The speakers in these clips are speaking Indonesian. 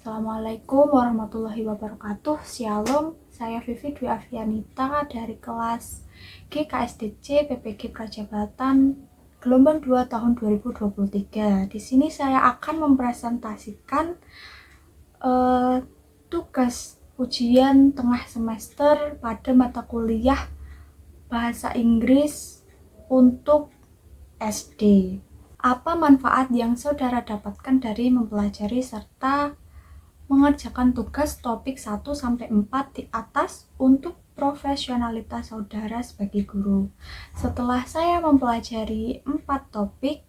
Assalamualaikum warahmatullahi wabarakatuh. Shalom, saya Vivi Dwi Avianita dari kelas GKSDC PPG Prajabatan gelombang 2 tahun 2023. Di sini saya akan mempresentasikan tugas ujian tengah semester pada mata kuliah Bahasa Inggris untuk SD. Apa manfaat yang saudara dapatkan dari mempelajari serta mengerjakan tugas topik 1-4 di atas untuk profesionalitas saudara sebagai guru? Setelah saya mempelajari 4 topik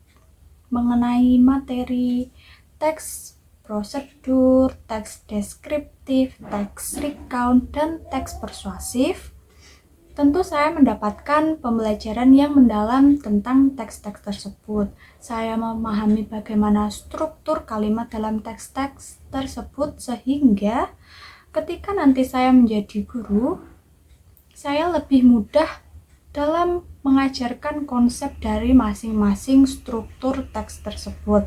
mengenai materi teks prosedur, teks deskriptif, teks recount, dan teks persuasif, tentu saya mendapatkan pembelajaran yang mendalam tentang teks-teks tersebut. Saya memahami bagaimana struktur kalimat dalam teks-teks tersebut sehingga ketika nanti saya menjadi guru, saya lebih mudah dalam mengajarkan konsep dari masing-masing struktur teks tersebut.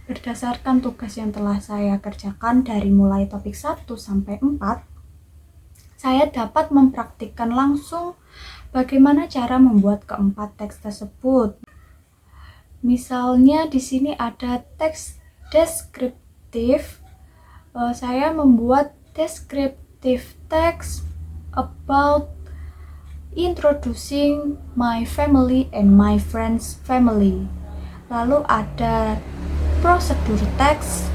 Berdasarkan tugas yang telah saya kerjakan dari mulai topik 1-4, saya dapat mempraktikkan langsung bagaimana cara membuat keempat teks tersebut. Misalnya di sini ada teks deskriptif. Saya membuat deskriptif teks about introducing my family and my friends' family. Lalu ada prosedur teks.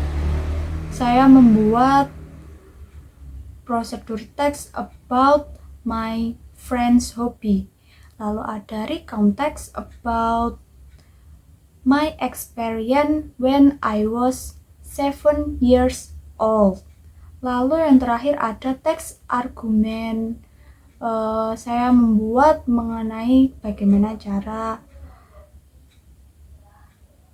Saya membuat prosedur teks about my friend's hobby. Lalu ada recount teks about my experience when I was 7 years old. Lalu yang terakhir ada teks argumen. Saya membuat mengenai bagaimana cara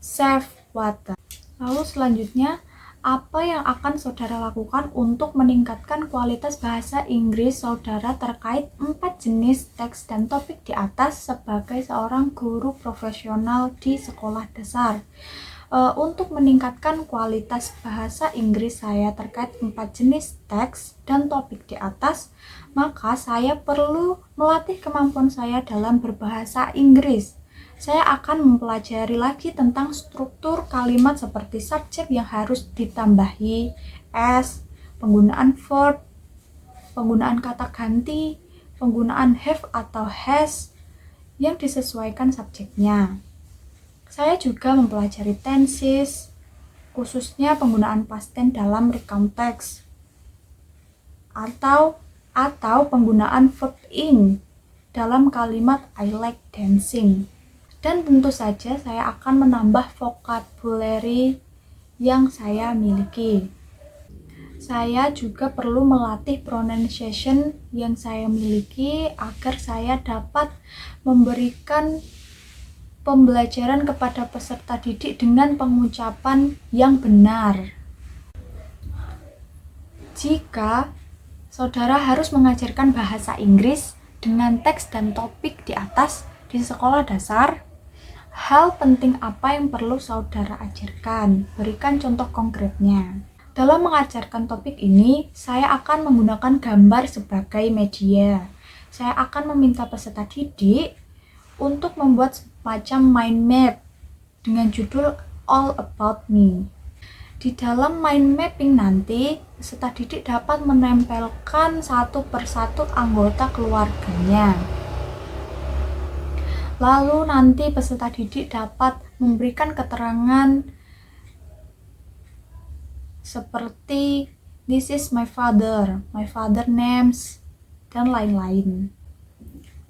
save water. Lalu selanjutnya, apa yang akan saudara lakukan untuk meningkatkan kualitas bahasa Inggris saudara terkait 4 jenis teks dan topik di atas sebagai seorang guru profesional di sekolah dasar? Untuk meningkatkan kualitas bahasa Inggris saya terkait 4 jenis teks dan topik di atas, maka saya perlu melatih kemampuan saya dalam berbahasa Inggris. Saya akan mempelajari lagi tentang struktur kalimat seperti subjek yang harus ditambahi s, penggunaan verb, penggunaan kata ganti, penggunaan have atau has yang disesuaikan subjeknya. Saya juga mempelajari tenses, khususnya penggunaan past tense dalam recount text atau penggunaan verb ing dalam kalimat I like dancing. Dan tentu saja saya akan menambah vocabulary yang saya miliki. Saya juga perlu melatih pronunciation yang saya miliki agar saya dapat memberikan pembelajaran kepada peserta didik dengan pengucapan yang benar. Jika saudara harus mengajarkan bahasa Inggris dengan teks dan topik di atas di sekolah dasar, hal penting apa yang perlu saudara ajarkan? Berikan contoh konkretnya. Dalam mengajarkan topik ini, saya akan menggunakan gambar sebagai media. Saya akan meminta peserta didik untuk membuat semacam mind map dengan judul All About Me. Di dalam mind mapping nanti, peserta didik dapat menempelkan satu persatu anggota keluarganya. Lalu nanti peserta didik dapat memberikan keterangan seperti this is my father names, dan lain-lain.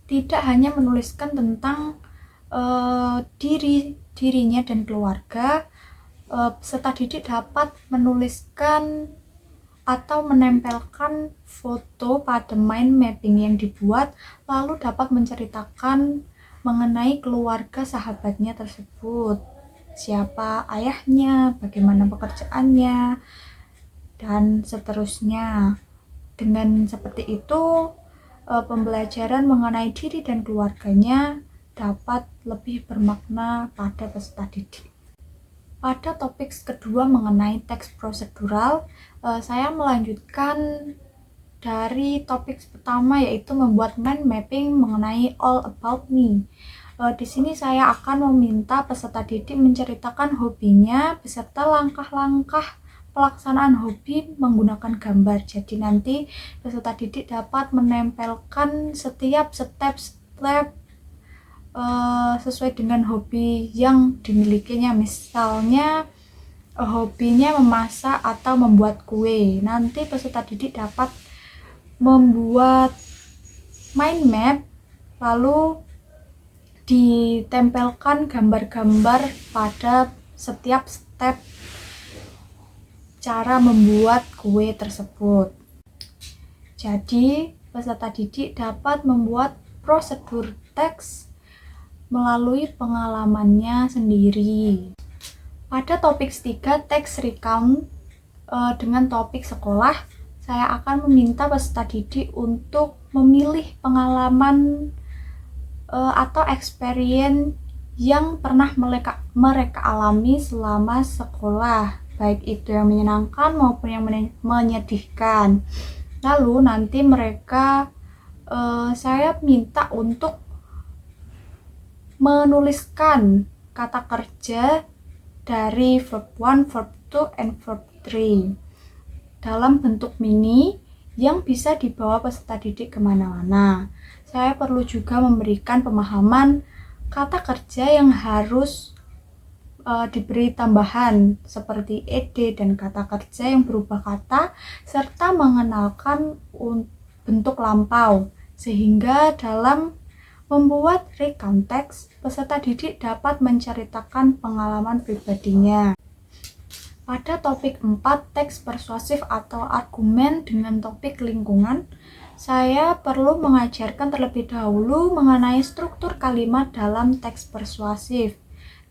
Tidak hanya menuliskan tentang dirinya dan keluarga, peserta didik dapat menuliskan atau menempelkan foto pada mind mapping yang dibuat, lalu dapat menceritakan mengenai keluarga sahabatnya tersebut, siapa ayahnya, bagaimana pekerjaannya, dan seterusnya. Dengan seperti itu, pembelajaran mengenai diri dan keluarganya dapat lebih bermakna pada peserta didik. Pada topik kedua mengenai teks prosedural, saya melanjutkan dari topik pertama, yaitu membuat mind mapping mengenai All About Me. Di sini saya akan meminta peserta didik menceritakan hobinya beserta langkah-langkah pelaksanaan hobi menggunakan gambar. Jadi nanti peserta didik dapat menempelkan setiap step-step sesuai dengan hobi yang dimilikinya. Misalnya hobinya memasak atau membuat kue. Nanti peserta didik dapat membuat mind map, lalu ditempelkan gambar-gambar pada setiap step cara membuat kue tersebut. Jadi, peserta didik dapat membuat prosedur teks melalui pengalamannya sendiri. Pada topik 3, teks recount dengan topik sekolah, saya akan meminta peserta didik untuk memilih pengalaman atau experience yang pernah mereka alami selama sekolah, baik itu yang menyenangkan maupun yang menyedihkan. Lalu nanti mereka saya minta untuk menuliskan kata kerja dari verb 1, verb 2, and verb 3 dalam bentuk mini yang bisa dibawa peserta didik kemana-mana. Saya perlu juga memberikan pemahaman kata kerja yang harus diberi tambahan seperti ed dan kata kerja yang berubah kata, serta mengenalkan bentuk lampau, sehingga dalam membuat recount teks, peserta didik dapat menceritakan pengalaman pribadinya. Pada topik 4, teks persuasif atau argumen dengan topik lingkungan, saya perlu mengajarkan terlebih dahulu mengenai struktur kalimat dalam teks persuasif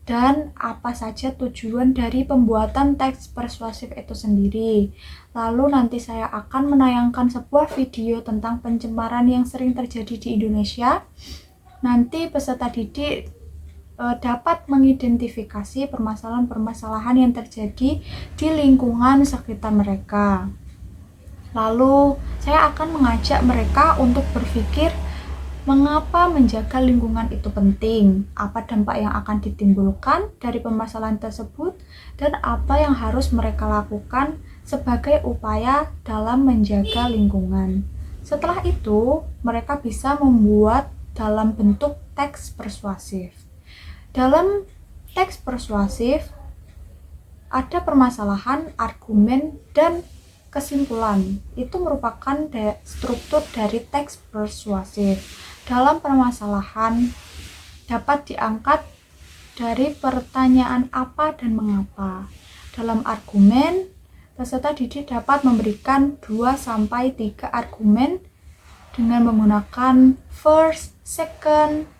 dan apa saja tujuan dari pembuatan teks persuasif itu sendiri. Lalu nanti saya akan menayangkan sebuah video tentang pencemaran yang sering terjadi di Indonesia. Nanti peserta didik dapat mengidentifikasi permasalahan-permasalahan yang terjadi di lingkungan sekitar mereka. Lalu, saya akan mengajak mereka untuk berpikir mengapa menjaga lingkungan itu penting, apa dampak yang akan ditimbulkan dari permasalahan tersebut, dan apa yang harus mereka lakukan sebagai upaya dalam menjaga lingkungan. Setelah itu, mereka bisa membuat dalam bentuk teks persuasif. Dalam teks persuasif, ada permasalahan, argumen, dan kesimpulan. Itu merupakan struktur dari teks persuasif. Dalam permasalahan, dapat diangkat dari pertanyaan apa dan mengapa. Dalam argumen, peserta didik dapat memberikan 2-3 argumen dengan menggunakan first, second,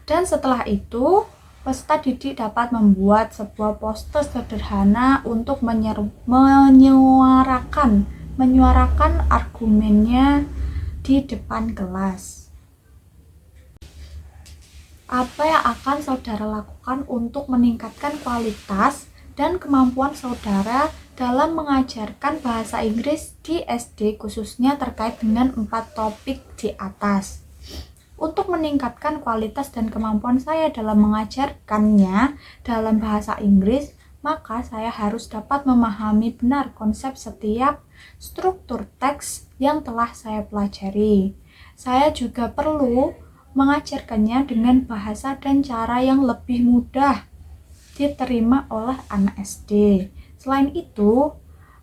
dan setelah itu, peserta didik dapat membuat sebuah poster sederhana untuk menyuarakan argumennya di depan kelas. Apa yang akan saudara lakukan untuk meningkatkan kualitas dan kemampuan saudara dalam mengajarkan bahasa Inggris di SD, khususnya terkait dengan 4 topik di atas? Untuk meningkatkan kualitas dan kemampuan saya dalam mengajarkannya dalam bahasa Inggris, maka saya harus dapat memahami benar konsep setiap struktur teks yang telah saya pelajari. Saya juga perlu mengajarkannya dengan bahasa dan cara yang lebih mudah diterima oleh anak SD. Selain itu,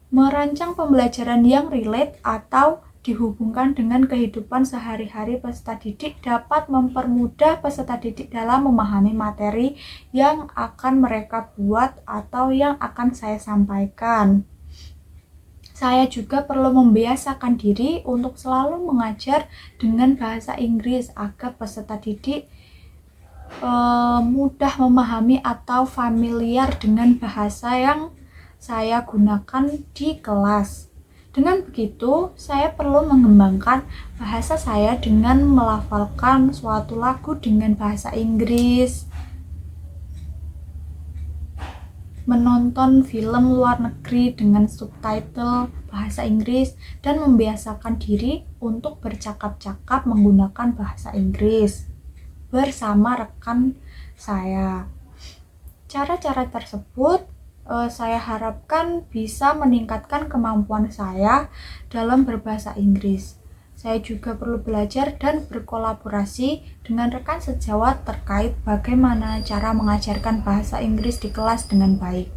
merancang pembelajaran yang relate atau dihubungkan dengan kehidupan sehari-hari peserta didik dapat mempermudah peserta didik dalam memahami materi yang akan mereka buat atau yang akan saya sampaikan. Saya juga perlu membiasakan diri untuk selalu mengajar dengan bahasa Inggris agar peserta didik mudah memahami atau familiar dengan bahasa yang saya gunakan di kelas. Dengan begitu, saya perlu mengembangkan bahasa saya dengan melafalkan suatu lagu dengan bahasa Inggris. menonton film luar negeri dengan subtitle bahasa Inggris, dan membiasakan diri untuk bercakap-cakap menggunakan bahasa Inggris bersama rekan saya. Cara-cara tersebut saya harapkan bisa meningkatkan kemampuan saya dalam berbahasa Inggris. Saya juga perlu belajar dan berkolaborasi dengan rekan sejawat terkait bagaimana cara mengajarkan bahasa Inggris di kelas dengan baik.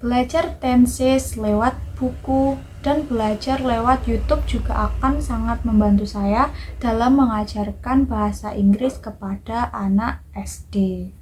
Belajar tenses lewat buku dan belajar lewat YouTube juga akan sangat membantu saya dalam mengajarkan bahasa Inggris kepada anak SD.